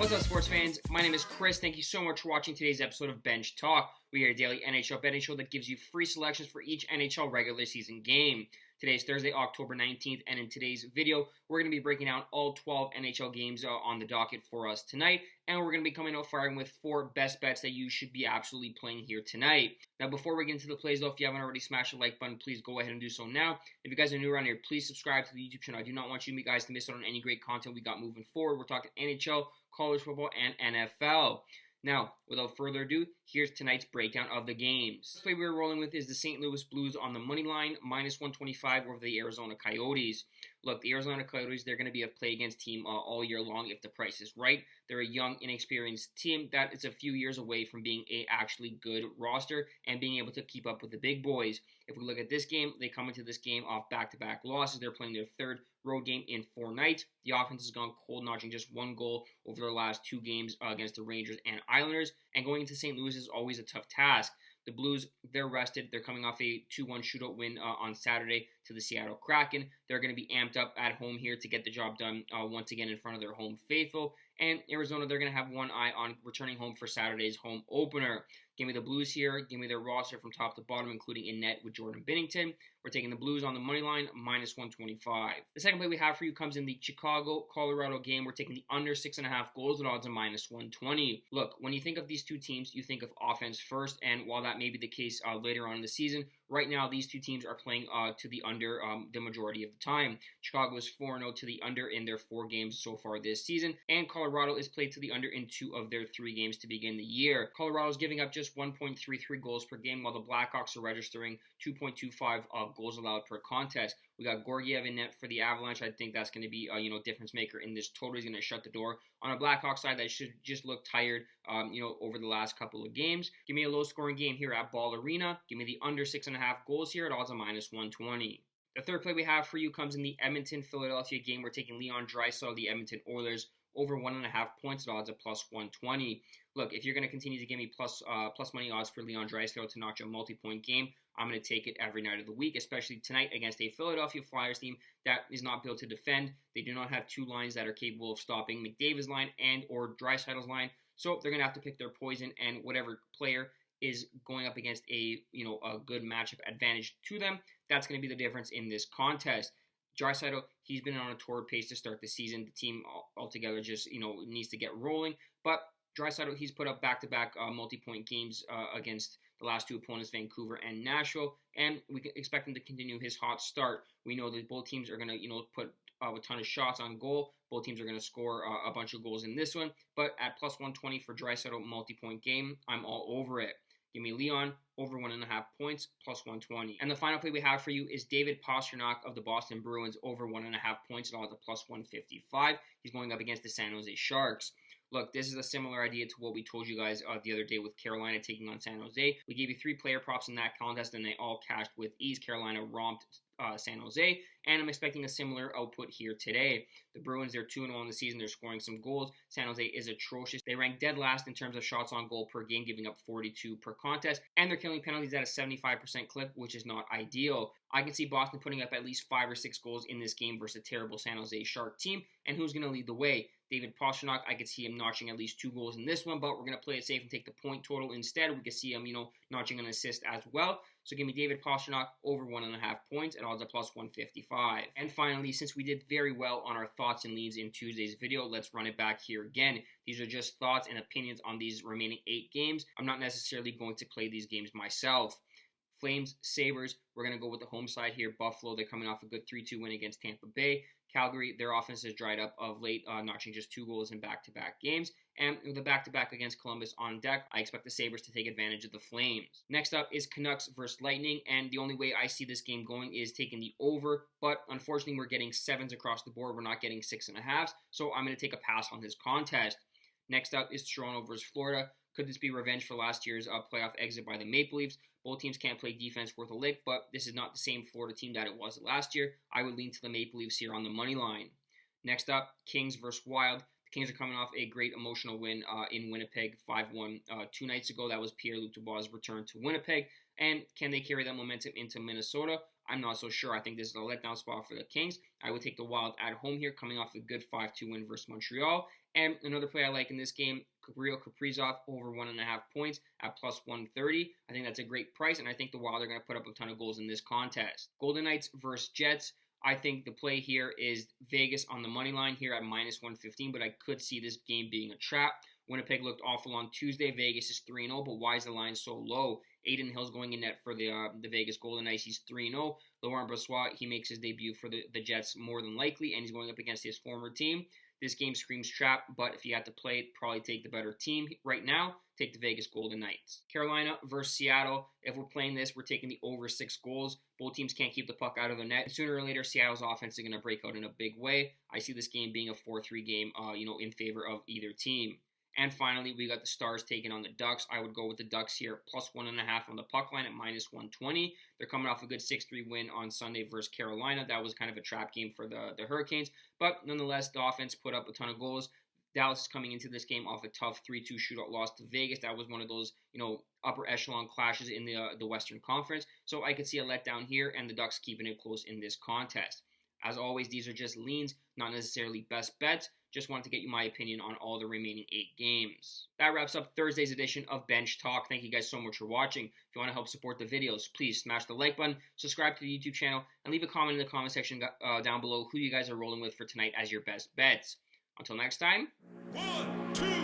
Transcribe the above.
What's up, sports fans? My name is Chris. Thank you so much for watching today's episode of Bench Talk. We are a daily NHL betting show that gives you free selections for each NHL regular season game. Today is Thursday, October 19th, and in today's video, we're going to be breaking down all 12 NHL games on the docket for us tonight, and we're going to be coming out firing with 4 best bets that you should be absolutely playing here tonight. Now, before we get into the plays, though, if you haven't already smashed the like button, please go ahead and do so now. If you guys are new around here, please subscribe to the YouTube channel. I do not want you guys to miss out on any great content we got moving forward. We're talking NHL, college football, and NFL. Now, without further ado, here's tonight's breakdown of the games. The play we're rolling with is the St. Louis Blues on the money line, minus 125 over the Arizona Coyotes. Look, the Arizona Coyotes, they're going to be a play against team all year long if the price is right. They're a young, inexperienced team that is a few years away from being a actually good roster and being able to keep up with the big boys. If we look at this game, they come into this game off back-to-back losses. They're playing their third road game in 4 nights. The offense has gone cold, notching just 1 goal over their last 2 games against the Rangers and Islanders. And going into St. Louis is always a tough task. The Blues, they're rested. They're coming off a 2-1 shootout win on Saturday to the Seattle Kraken. They're going to be amped up at home here to get the job done once again in front of their home faithful. And Arizona, they're going to have one eye on returning home for Saturday's home opener. Give me the Blues here. Give me their roster from top to bottom, including in net with Jordan Binnington. We're taking the Blues on the money line, minus 125. The second play we have for you comes in the Chicago-Colorado game. We're taking the under 6.5 goals at odds of minus 120. Look, when you think of these two teams, you think of offense first, and while that may be the case later on in the season, right now these two teams are playing to the under the majority of the time. Chicago is 4-0 to the under in their 4 games so far this season, and Colorado is played to the under in 2 of their 3 games to begin the year. Colorado is giving up just 1.33 goals per game, while the Blackhawks are registering 2.25 goals allowed per contest. We got Georgiev in net for the Avalanche. I think that's going to be a difference maker in this total. He's going to shut the door on a Blackhawks side that should just look tired over the last couple of games. Give me a low scoring game here at Ball Arena. Give me the under 6.5 goals here at odds of minus 120. The third play we have for you comes in the Edmonton-Philadelphia game. We're taking Leon Draisaitl of the Edmonton Oilers over 1.5 points at odds of plus 120. Look, if you're going to continue to give me plus money odds for Leon Draisaitl to notch a multi-point game, I'm going to take it every night of the week, especially tonight against a Philadelphia Flyers team that is not built to defend. They do not have 2 lines that are capable of stopping McDavid's line and or Draisaitl's line, so they're going to have to pick their poison, and whatever player is going up against a good matchup advantage to them, that's going to be the difference in this contest. Draisaitl, he's been on a torrid pace to start the season. The team altogether just needs to get rolling, but Draisaitl, he's put up back-to-back multi-point games against the last 2 opponents, Vancouver and Nashville, and we can expect him to continue his hot start. We know that both teams are going to put a ton of shots on goal. Both teams are going to score a bunch of goals in this one, but at plus 120 for Draisaitl multi-point game, I'm all over it. Give me Leon over 1.5 points, plus 120. And the final play we have for you is David Pastrnak of the Boston Bruins over 1.5 points at odds of plus 155. He's going up against the San Jose Sharks. Look, this is a similar idea to what we told you guys the other day with Carolina taking on San Jose. We gave you 3 player props in that contest, and they all cashed with ease. Carolina romped San Jose, and I'm expecting a similar output here today. The Bruins, they're 2-0 in the season. They're scoring some goals. San Jose is atrocious. They rank dead last in terms of shots on goal per game, giving up 42 per contest, and they're killing penalties at a 75% clip, which is not ideal. I can see Boston putting up at least 5 or 6 goals in this game versus a terrible San Jose Shark team, and who's going to lead the way? David Pastrnak, I could see him notching at least 2 goals in this one, but we're going to play it safe and take the point total instead. We could see him, notching an assist as well. So give me David Pastrnak over 1.5 points at odds of plus 155. And finally, since we did very well on our thoughts and leads in Tuesday's video, let's run it back here again. These are just thoughts and opinions on these remaining 8 games. I'm not necessarily going to play these games myself. Flames, Sabres, we're going to go with the home side here. Buffalo, they're coming off a good 3-2 win against Tampa Bay. Calgary, their offense has dried up of late, notching just 2 goals in back-to-back games. And with the back-to-back against Columbus on deck, I expect the Sabres to take advantage of the Flames. Next up is Canucks versus Lightning, and the only way I see this game going is taking the over, but unfortunately we're getting 7s across the board. We're not getting 6.5s, so I'm going to take a pass on this contest. Next up is Toronto versus Florida. Could this be revenge for last year's playoff exit by the Maple Leafs? Both teams can't play defense worth a lick, but this is not the same Florida team that it was last year. I would lean to the Maple Leafs here on the money line. Next up, Kings versus Wild. The Kings are coming off a great emotional win in Winnipeg, 5-1 2 nights ago. That was Pierre-Luc Dubois' return to Winnipeg. And can they carry that momentum into Minnesota? I'm not so sure. I think this is a letdown spot for the Kings. I would take the Wild at home here, coming off a good 5-2 win versus Montreal. And another play I like in this game, Gabriel Kaprizov over 1.5 points at plus 130. I think that's a great price, and I think the Wild are going to put up a ton of goals in this contest. Golden Knights versus Jets. I think the play here is Vegas on the money line here at minus 115, but I could see this game being a trap. Winnipeg looked awful on Tuesday. Vegas is 3-0, but why is the line so low? Aiden Hill's going in net for the Vegas Golden Knights. He's 3-0. Laurent Brossoit, he makes his debut for the Jets more than likely, and he's going up against his former team. This game screams trap, but if you had to play it, probably take the better team. Right now, take the Vegas Golden Knights. Carolina versus Seattle. If we're playing this, we're taking the over 6 goals. Both teams can't keep the puck out of the net. Sooner or later, Seattle's offense is going to break out in a big way. I see this game being a 4-3 game, in favor of either team. And finally, we got the Stars taking on the Ducks. I would go with the Ducks here, plus 1.5 on the puck line at minus 120. They're coming off a good 6-3 win on Sunday versus Carolina. That was kind of a trap game for the Hurricanes. But nonetheless, the offense put up a ton of goals. Dallas is coming into this game off a tough 3-2 shootout loss to Vegas. That was one of those, upper echelon clashes in the Western Conference. So I could see a letdown here, and the Ducks keeping it close in this contest. As always, these are just leans, not necessarily best bets. Just wanted to get you my opinion on all the remaining 8 games. That wraps up Thursday's edition of Bench Talk. Thank you guys so much for watching. If you want to help support the videos, please smash the like button, subscribe to the YouTube channel, and leave a comment in the comment section down below who you guys are rolling with for tonight as your best bets. Until next time. 1, 2.